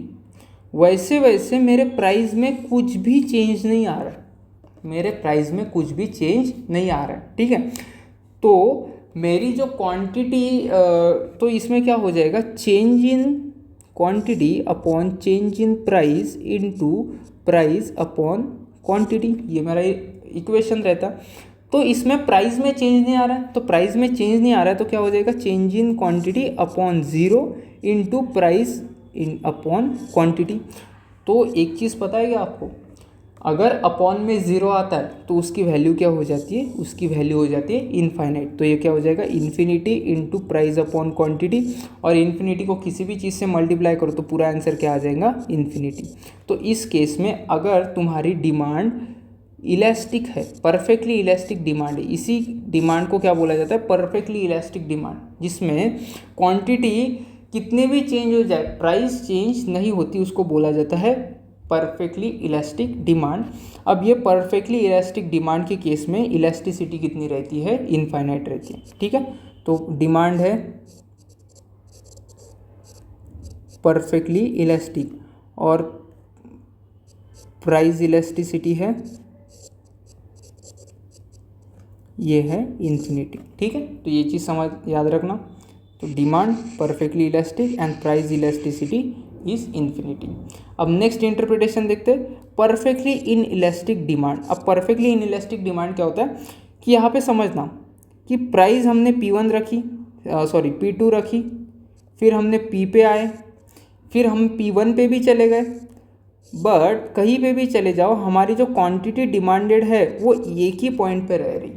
वैसे वैसे मेरे प्राइस में कुछ भी चेंज नहीं आ रहा है, मेरे प्राइस में कुछ भी चेंज नहीं आ रहा है, ठीक है। तो मेरी जो क्वांटिटी तो इसमें क्या हो जाएगा, change in quantity upon change in price into price upon quantity, ये मेरा इक्वेशन रहता। तो इसमें प्राइस में चेंज नहीं आ रहा है, तो प्राइस में चेंज नहीं आ रहा है तो क्या हो जाएगा, change in quantity upon 0 into price in upon quantity. तो एक चीज़ पता है क्या आपको, अगर अपॉन में 0 आता है तो उसकी वैल्यू क्या हो जाती है, उसकी वैल्यू हो जाती है इनफाइनाइट। तो ये क्या हो जाएगा, infinity into price upon quantity, और इन्फिनिटी को किसी भी चीज़ से मल्टीप्लाई करो तो पूरा आंसर क्या आ जाएगा, इन्फिनिटी। तो इस केस में अगर तुम्हारी डिमांड इलास्टिक है, परफेक्टली इलास्टिक डिमांड है, इसी डिमांड को क्या बोला जाता है, परफेक्टली इलास्टिक डिमांड, जिसमें क्वांटिटी कितने भी चेंज हो जाए प्राइस चेंज नहीं होती, उसको बोला जाता है परफेक्टली इलास्टिक डिमांड। अब ये परफेक्टली इलास्टिक डिमांड के केस में इलास्टिसिटी कितनी रहती है, इनफाइनाइट रहती है, ठीक है। तो डिमांड है परफेक्टली इलास्टिक और प्राइस इलास्टिसिटी है, ये है इन्फिनिटी, ठीक है। तो ये चीज़ समझ याद रखना। तो demand perfectly elastic and price elasticity is infinity. अब नेक्स्ट इंटरप्रिटेशन देखते हैं, परफेक्टली इन इलास्टिक डिमांड। अब परफेक्टली इन इलास्टिक डिमांड क्या होता है कि यहाँ पे समझना कि प्राइस हमने P1 रखी, P2 रखी, फिर हमने P पे आए, फिर हम P1 पे भी चले गए, बट कहीं पे भी चले जाओ हमारी जो क्वांटिटी डिमांडेड है वो एक ही पॉइंट पे रह रही।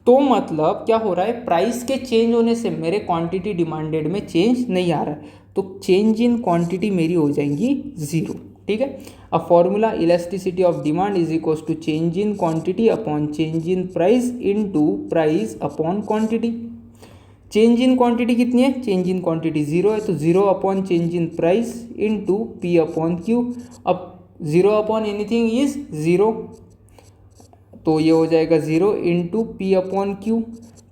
तो मतलब क्या हो रहा है, प्राइस के चेंज होने से मेरे क्वांटिटी डिमांडेड में चेंज नहीं आ रहा है, तो चेंज इन क्वांटिटी मेरी हो जाएंगी 0, ठीक है। A formula elasticity of demand is equals to change in quantity upon change in price into price upon quantity. Change in quantity कितनी है, चेंज इन क्वांटिटी 0 है, तो 0 upon change in price into P upon Q. अब 0 upon anything is 0, तो ये हो जाएगा 0 into P upon Q,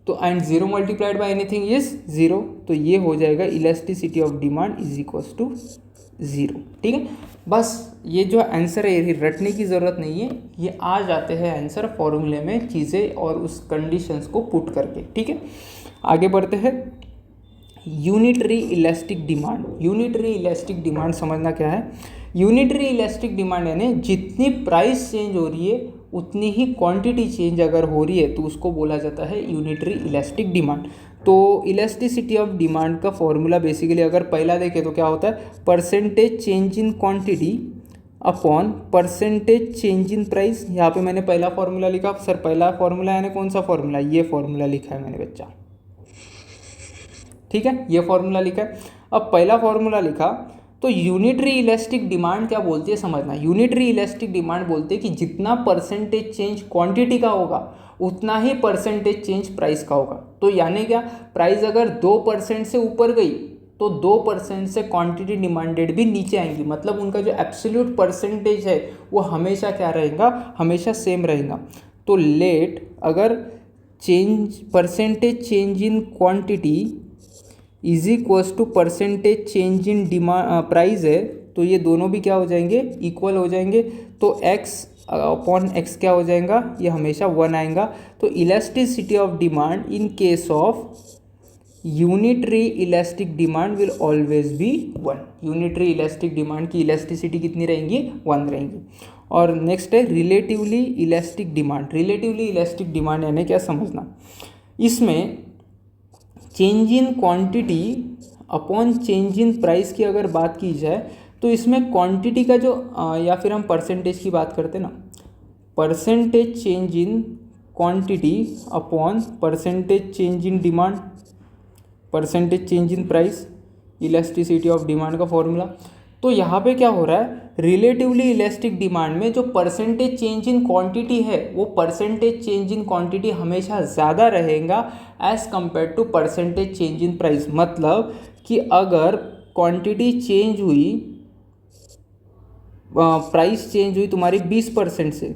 तो and 0 multiplied by anything is 0, तो ये हो जाएगा elasticity of demand is equals to 0। ठीक है, बस ये जो आंसर है ये रटने की ज़रूरत नहीं है, ये आ जाते हैं आंसर फॉर्मूले में चीज़ें और उस कंडीशंस को पुट करके। ठीक है, आगे बढ़ते हैं। Unitary elastic demand. Unitary elastic demand समझना क्या है। यूनिटरी इलास्टिक डिमांड यानी जितनी प्राइस चेंज हो रही है उतनी ही क्वांटिटी चेंज अगर हो रही है तो उसको बोला जाता है यूनिटरी इलास्टिक डिमांड। तो इलास्टिसिटी ऑफ डिमांड का फॉर्मूला बेसिकली अगर पहला देखें तो क्या होता है, percentage change in quantity upon percentage change in price. यहाँ पे मैंने पहला फॉर्मूला लिखा, सर पहला फॉर्मूला यानी कौन सा फॉर्मूला, ये फॉर्मूला लिखा है मैंने बच्चा, ठीक है, ये फॉर्मूला लिखा है। अब पहला फॉर्मूला लिखा तो यूनिटरी इलास्टिक डिमांड क्या बोलती है समझना। यूनिटरी इलास्टिक डिमांड बोलते हैं कि जितना परसेंटेज चेंज क्वांटिटी का होगा उतना ही परसेंटेज चेंज प्राइस का होगा। तो यानी क्या, प्राइस अगर 2% से ऊपर गई तो 2% से क्वांटिटी डिमांडेड भी नीचे आएंगी, मतलब उनका जो एब्सोल्यूट परसेंटेज है वो हमेशा क्या रहेगा, हमेशा सेम रहेगा। तो लेट अगर change percentage change in quantity is equals to percentage change in demand price है, तो ये दोनों भी क्या हो जाएंगे, इक्वल हो जाएंगे। तो x अपॉन x क्या हो जाएगा, ये हमेशा 1 आएगा। तो elasticity of demand in case of unitary elastic demand will always be 1। Unitary elastic demand की इलास्टिसिटी कितनी रहेंगी, 1 रहेंगी। और नेक्स्ट है relatively elastic demand. Relatively elastic demand यानी क्या समझना, इसमें change in quantity upon change in price की अगर बात की जाए तो इसमें क्वांटिटी का जो या फिर हम परसेंटेज की बात करते हैं ना, percentage change in quantity upon percentage change in demand, percentage change in price, elasticity of demand का फॉर्मूला। तो यहाँ पे क्या हो रहा है, रिलेटिवली इलास्टिक डिमांड में जो परसेंटेज चेंज इन क्वांटिटी है वो परसेंटेज चेंज इन क्वांटिटी हमेशा ज़्यादा रहेगा as compare to percentage change in price. मतलब कि अगर क्वांटिटी चेंज हुई, प्राइस चेंज हुई तुम्हारी 20% से,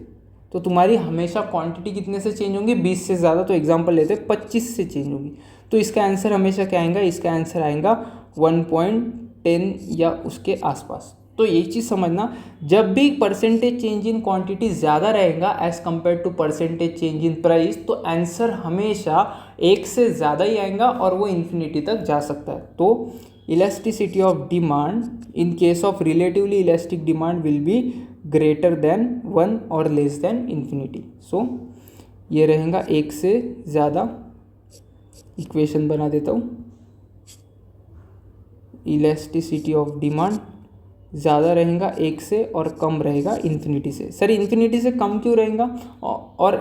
तो तुम्हारी हमेशा क्वांटिटी कितने से चेंज होंगी, 20 से ज़्यादा। तो एग्जांपल लेते हैं 25 से चेंज होगी, तो इसका आंसर हमेशा क्या आएगा, इसका आंसर आएगा 1.10 या उसके आसपास। तो ये चीज़ समझना, जब भी परसेंटेज चेंज इन क्वांटिटी ज़्यादा रहेगा as compare to percentage change in price, तो आंसर हमेशा 1 से ज़्यादा ही आएगा और वो इन्फिनिटी तक जा सकता है। तो elasticity of demand in case of relatively elastic demand will be greater than 1 और लेस देन इन्फिनिटी। सो ये रहेगा 1 से ज़्यादा। इक्वेशन बना देता हूँ, इलास्टिसिटी ऑफ डिमांड ज़्यादा रहेगा 1 से और कम रहेगा इन्फिनिटी से। सर इन्फिनिटी से कम क्यों रहेगा, और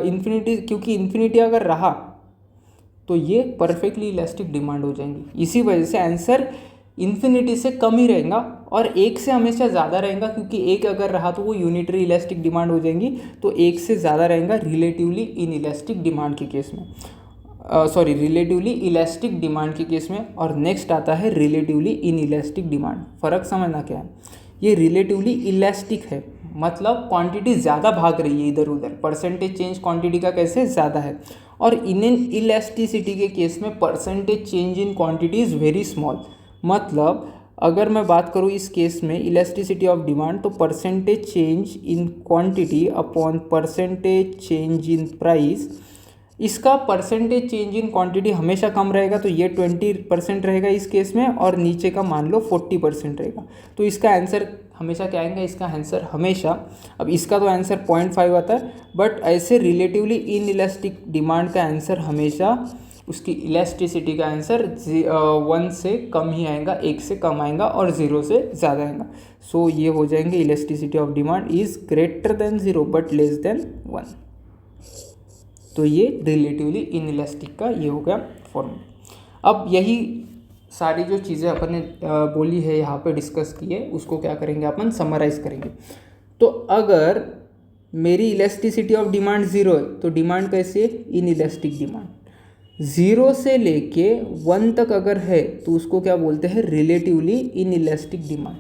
इन्फिनिटी, क्योंकि इन्फिनिटी अगर रहा तो ये परफेक्टली इलास्टिक डिमांड हो जाएंगी। इसी वजह से आंसर इन्फिनिटी से कम ही रहेगा और 1 से हमेशा ज़्यादा रहेगा, क्योंकि 1 अगर रहा तो वो यूनिटरी इलास्टिक डिमांड हो जाएंगी। तो 1 से ज़्यादा रहेगा रिलेटिवली इन इलास्टिक डिमांड के केस में, सॉरी रिलेटिवली इलास्टिक डिमांड के केस में। और नेक्स्ट आता है रिलेटिवली इन इलास्टिक डिमांड। फ़र्क समझना क्या है, ये रिलेटिवली इलास्टिक है, मतलब क्वांटिटी ज़्यादा भाग रही है इधर उधर, परसेंटेज चेंज क्वांटिटी का कैसे ज़्यादा है। और इन इलास्टिसिटी के केस में percentage change in quantity is very small. मतलब अगर मैं बात करूँ इस केस में इलास्टिसिटी ऑफ डिमांड, तो percentage change in quantity upon percentage change in price, इसका परसेंटेज चेंज इन क्वांटिटी हमेशा कम रहेगा, तो ये 20% रहेगा इस केस में, और नीचे का मान लो 40% रहेगा। तो इसका आंसर हमेशा क्या आएगा, इसका आंसर हमेशा, अब इसका तो आंसर 0.5 आता है, बट ऐसे रिलेटिवली इन इलास्टिक डिमांड का आंसर हमेशा, उसकी इलास्टिसिटी का आंसर 1 से कम ही आएगा, 1 से कम आएगा और 0 से ज़्यादा आएगा। सो ये हो जाएंगे elasticity of demand is greater than 0 but less than 1। तो ये रिलेटिवली इन इलास्टिक का ये हो गया फॉर्मूला। अब यही सारी जो चीज़ें अपन ने बोली है यहाँ पे डिस्कस की है उसको क्या करेंगे अपन समराइज करेंगे। तो अगर मेरी इलास्टिसिटी ऑफ डिमांड ज़ीरो है तो डिमांड कैसी है, इन इलास्टिक डिमांड। ज़ीरो से लेके 1 तक अगर है तो उसको क्या बोलते हैं, रिलेटिवली इन इलास्टिक डिमांड।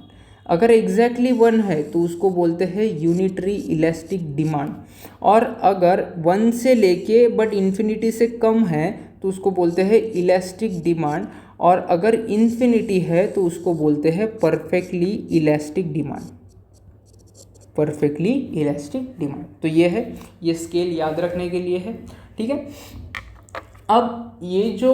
अगर एग्जैक्टली 1 है तो उसको बोलते हैं यूनिटरी इलास्टिक डिमांड। और अगर 1 से लेके बट इन्फिनिटी से कम है तो उसको बोलते हैं इलास्टिक डिमांड। और अगर इन्फिनिटी है तो उसको बोलते हैं perfectly elastic demand, perfectly elastic demand. तो ये है, ये स्केल याद रखने के लिए है, ठीक है। अब ये जो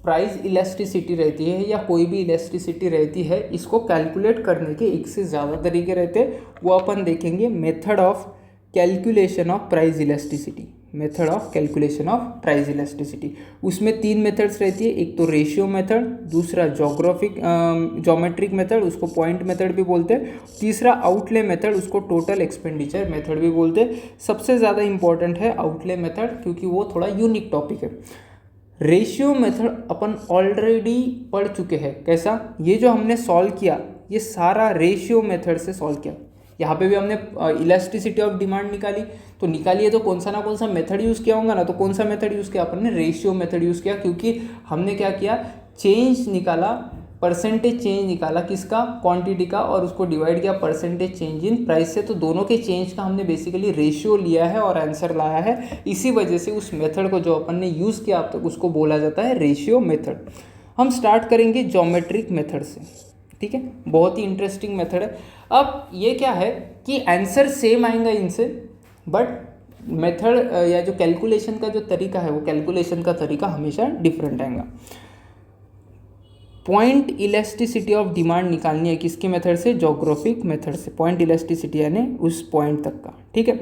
प्राइस इलास्टिसिटी रहती है या कोई भी इलास्टिसिटी रहती है, इसको कैलकुलेट करने के एक से ज़्यादा तरीके रहते हैं, वो अपन देखेंगे। Method of calculation of price elasticity, method of calculation of price elasticity. उसमें 3 मेथड्स रहती है, एक तो रेशियो मेथड, दूसरा जोमेट्रिक मेथड, उसको पॉइंट मेथड भी बोलते हैं, तीसरा आउटले मेथड, उसको टोटल एक्सपेंडिचर मेथड भी बोलते हैं। सबसे ज़्यादा इंपॉर्टेंट है आउटले मेथड, क्योंकि वो थोड़ा यूनिक टॉपिक है। रेशियो मेथड अपन ऑलरेडी पढ़ चुके हैं। कैसा, ये जो हमने सॉल्व किया ये सारा रेशियो मेथड से सॉल्व किया। यहाँ पे भी हमने इलास्टिसिटी ऑफ डिमांड निकाली, तो निकालिए तो कौन सा मेथड यूज़ किया होगा ना, तो कौन सा मेथड यूज़ किया अपन ने, रेशियो मेथड यूज़ किया। क्योंकि हमने क्या किया, चेंज निकाला, परसेंटेज चेंज निकाला किसका, क्वांटिटी का, और उसको डिवाइड किया परसेंटेज चेंज इन प्राइस से। तो दोनों के चेंज का हमने बेसिकली रेशियो लिया है और आंसर लाया है। इसी वजह से उस मेथड को जो अपन ने यूज़ किया अब तक उसको बोला जाता है रेशियो मेथड। हम स्टार्ट करेंगे ज्योमेट्रिक मेथड से, ठीक है। बहुत ही इंटरेस्टिंग मेथड है। अब ये क्या है कि आंसर सेम आएगा इनसे, बट मेथड या जो कैलकुलेशन का जो तरीका है वो कैलकुलेशन का तरीका हमेशा डिफरेंट आएगा। पॉइंट इलास्टिसिटी ऑफ डिमांड निकालनी है किसके मेथड से, जोग्राफिक मेथड से। पॉइंट इलास्टिसिटी यानी उस पॉइंट तक का, ठीक है।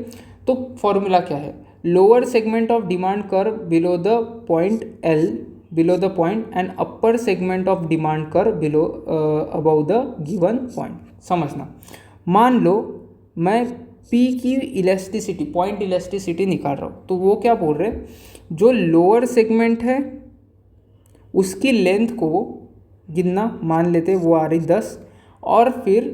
तो फॉर्मूला क्या है, lower segment of demand curve below the point L below the point and upper segment of demand curve below about the given point. समझना, मान लो मैं पी की इलास्टिसिटी, पॉइंट इलास्टिसिटी निकाल रहा हूँ, तो वो क्या बोल रहे हैं, जो लोअर सेगमेंट है उसकी लेंथ को गिनना, मान लेते वो आ रही 10, और फिर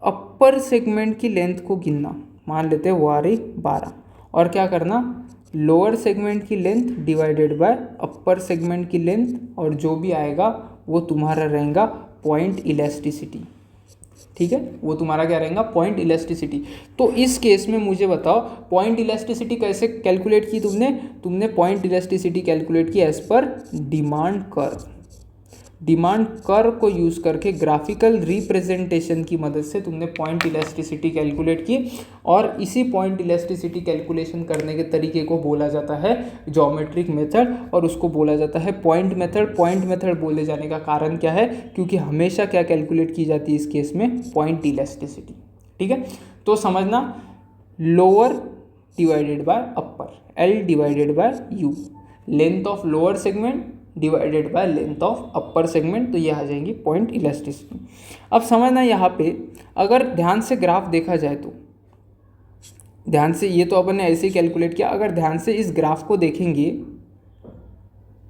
अपर सेगमेंट की लेंथ को गिनना, मान लेते वो आ रही 12, और क्या करना, लोअर सेगमेंट की length divided by upper segment की लेंथ, और जो भी आएगा वो तुम्हारा रहेगा पॉइंट इलास्टिसिटी, ठीक है। वो तुम्हारा क्या रहेगा, पॉइंट इलास्टिसिटी। तो इस केस में मुझे बताओ पॉइंट इलास्टिसिटी कैसे कैलकुलेट की तुमने पॉइंट इलास्टिसिटी कैलकुलेट की एज पर डिमांड कर्व। डिमांड कर्व को यूज़ करके ग्राफिकल रिप्रेजेंटेशन की मदद से तुमने पॉइंट इलास्टिसिटी कैलकुलेट की, और इसी पॉइंट इलास्टिसिटी कैलकुलेशन करने के तरीके को बोला जाता है ज्योमेट्रिक मेथड, और उसको बोला जाता है पॉइंट मेथड। पॉइंट मेथड बोले जाने का कारण क्या है, क्योंकि हमेशा क्या कैलकुलेट की जाती है इस केस में, पॉइंट इलास्टिसिटी, ठीक है। तो समझना, lower divided by upper, L divided by you, length of lower segment divided by length of upper segment, तो ये आ जाएंगी पॉइंट इलास्टिसिटी। अब समझना, यहाँ पे अगर ध्यान से ग्राफ देखा जाए तो, ध्यान से, ये तो अपन ने ऐसे ही कैलकुलेट किया, अगर ध्यान से इस ग्राफ को देखेंगे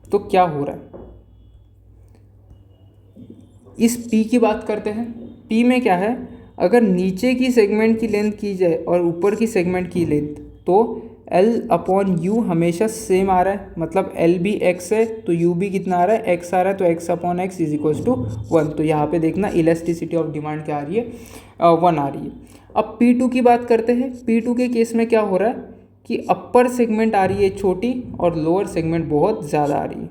तो क्या हो रहा है, इस P की बात करते हैं। P में क्या है, अगर नीचे की सेगमेंट की लेंथ की जाए और ऊपर की सेगमेंट की लेंथ, तो L अपॉन U हमेशा सेम आ रहा है, मतलब L भी x है तो U भी कितना आ रहा है, x आ रहा है, तो x upon x is equals to 1। तो यहाँ पे देखना इलास्टिसिटी ऑफ डिमांड क्या आ रही है, 1 आ रही है। अब P2 की बात करते हैं। P2 के केस में क्या हो रहा है कि अपर सेगमेंट आ रही है छोटी और लोअर सेगमेंट बहुत ज़्यादा आ रही है,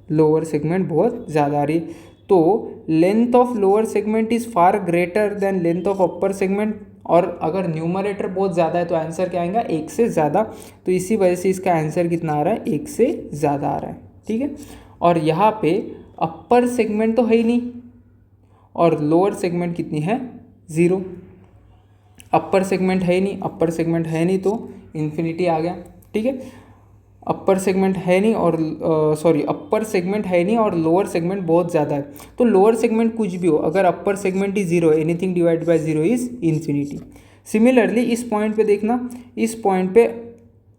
लोअर सेगमेंट बहुत ज़्यादा आ रही है। तो length of lower segment is far greater than length of upper segment, और अगर न्यूमरेटर बहुत ज़्यादा है तो आंसर क्या आएगा, 1 से ज़्यादा। तो इसी वजह से इसका आंसर कितना आ रहा है, 1 से ज़्यादा आ रहा है, ठीक है। और यहाँ पे अपर सेगमेंट तो है ही नहीं, और लोअर सेगमेंट कितनी है, 0। अपर सेगमेंट है ही नहीं, अपर सेगमेंट है नहीं तो इन्फिनिटी आ गया, ठीक है। अपर सेगमेंट है नहीं और अपर सेगमेंट है नहीं और लोअर सेगमेंट बहुत ज़्यादा है, तो लोअर सेगमेंट कुछ भी हो, अगर upper segment is 0, anything divide by 0 is infinity. Similarly इस पॉइंट पे देखना, इस पॉइंट पे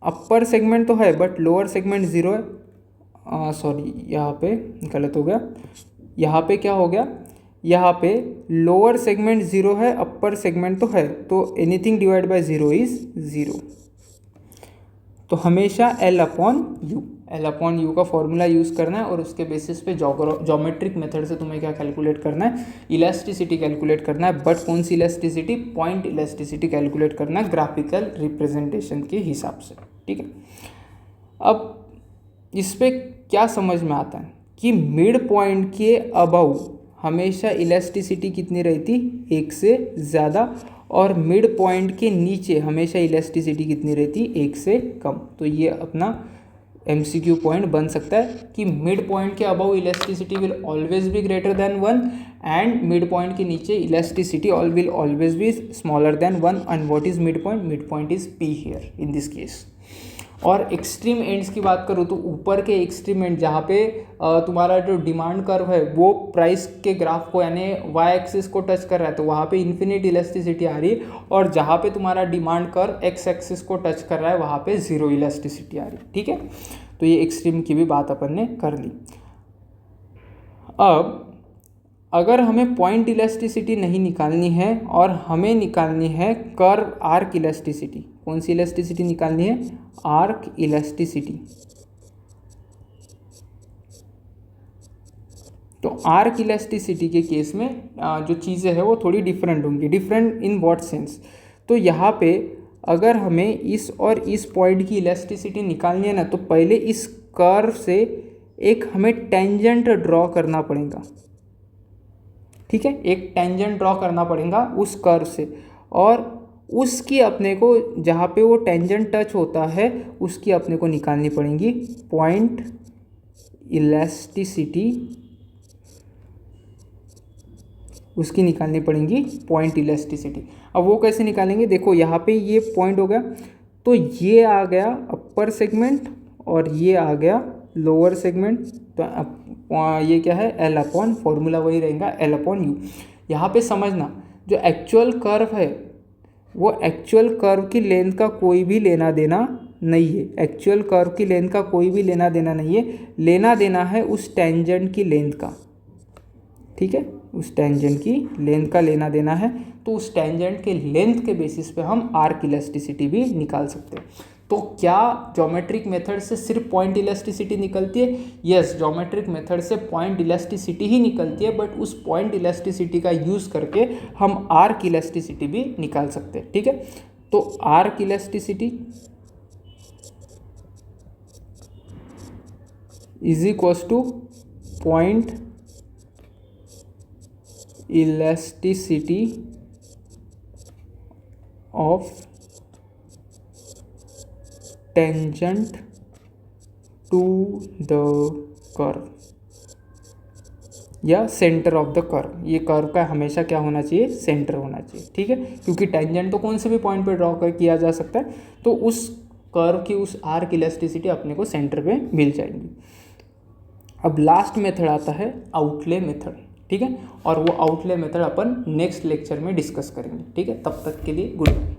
अपर सेगमेंट तो है बट लोअर सेगमेंट 0 है, सॉरी यहाँ पे गलत हो गया, यहाँ पे क्या हो गया, यहाँ पे लोअर सेगमेंट ज़ीरो है, अपर सेगमेंट तो है, तो anything divide by zero is zero. तो हमेशा L अपॉन यू का फॉर्मूला यूज़ करना है और उसके बेसिस पे जोमेट्रिक मेथड से तुम्हें क्या कैलकुलेट करना है, इलास्टिसिटी कैलकुलेट करना है। बट कौन सी इलास्टिसिटी, पॉइंट इलास्टिसिटी कैलकुलेट करना है ग्राफिकल रिप्रेजेंटेशन के हिसाब से, ठीक है। अब इस पे क्या समझ में आता है कि मिड पॉइंट के अबव हमेशा इलास्टिसिटी कितनी रहती, एक से ज़्यादा, और मिड पॉइंट के नीचे हमेशा इलास्टिसिटी कितनी रहती, एक से कम। तो ये अपना MCQ पॉइंट बन सकता है कि मिड पॉइंट के above elasticity will always be greater than 1 and mid point के नीचे elasticity will always be smaller than 1। And what is mid point is P here in this case. और extreme ends की बात करूँ तो ऊपर के एक्सट्रीम एंड जहाँ पे तुम्हारा जो डिमांड कर्व है वो प्राइस के ग्राफ को यानी वाई एक्सिस को टच कर रहा है, तो वहाँ पे इन्फिनिट इलास्टिसिटी आ रही है, और जहाँ पे तुम्हारा डिमांड कर्व एक्स एक्सिस को टच कर रहा है वहाँ पे ज़ीरो इलास्टिसिटी आ रही है, ठीक है। तो ये एक्सट्रीम की भी बात अपन ने कर ली। अब अगर हमें पॉइंट इलास्टिसिटी नहीं निकालनी है और हमें निकालनी है कर्व आर्क इलास्टिसिटी, कौन सी इलास्टिसिटी निकालनी है, आर्क इलास्टिसिटी। तो आर्क इलास्टिसिटी के केस में जो चीज़ें हैं वो थोड़ी डिफरेंट होंगी। डिफरेंट इन व्हाट सेंस, तो यहाँ पे अगर हमें इस और इस पॉइंट की इलास्टिसिटी निकालनी है ना, तो पहले इस कर्व से एक हमें टेंजेंट ड्रॉ करना पड़ेगा, ठीक है। एक टेंजेंट ड्रॉ करना पड़ेगा उस कर्व से, और उसकी अपने को जहाँ पे वो टेंजेंट टच होता है उसकी अपने को निकालनी पड़ेगी पॉइंट इलास्टिसिटी, उसकी निकालनी पड़ेगी पॉइंट इलास्टिसिटी। अब वो कैसे निकालेंगे, देखो यहाँ पे ये पॉइंट हो गया, तो ये आ गया अपर सेगमेंट और ये आ गया लोअर सेगमेंट। तो ये क्या है, L अपॉन, फॉर्मूला वही रहेगा L अपॉन यू। यहाँ पे समझना जो एक्चुअल कर्व है वो एक्चुअल कर्व की लेंथ का कोई भी लेना देना नहीं है, एक्चुअल कर्व की लेंथ का कोई भी लेना देना नहीं है, लेना देना है उस टेंजेंट की लेंथ का, ठीक है, उस टेंजेंट की लेंथ का लेना देना है। तो उस टेंजेंट के लेंथ के बेसिस पे हम आर्क इलास्टिसिटी भी निकाल सकते हैं। तो क्या ज्योमेट्रिक मेथड से सिर्फ पॉइंट इलास्टिसिटी निकलती है? यस, ज्योमेट्रिक मेथड से पॉइंट इलास्टिसिटी ही निकलती है, बट उस पॉइंट इलास्टिसिटी का यूज़ करके हम आर्क इलास्टिसिटी भी निकाल सकते हैं, ठीक है। तो arc elasticity is equals to point elasticity of tangent to the curve या सेंटर ऑफ द कर्व। ये कर्व का हमेशा क्या होना चाहिए, सेंटर होना चाहिए, ठीक है, क्योंकि टेंजेंट तो कौन से भी पॉइंट पे ड्रॉ कर किया जा सकता है, तो उस कर्व की उस आर्क इलास्टिसिटी अपने को सेंटर पे मिल जाएगी। अब लास्ट मेथड आता है आउटले मेथड, ठीक है, और वो आउटले मेथड अपन नेक्स्ट लेक्चर में डिस्कस करेंगे, ठीक है। तब तक के लिए गुड बाय।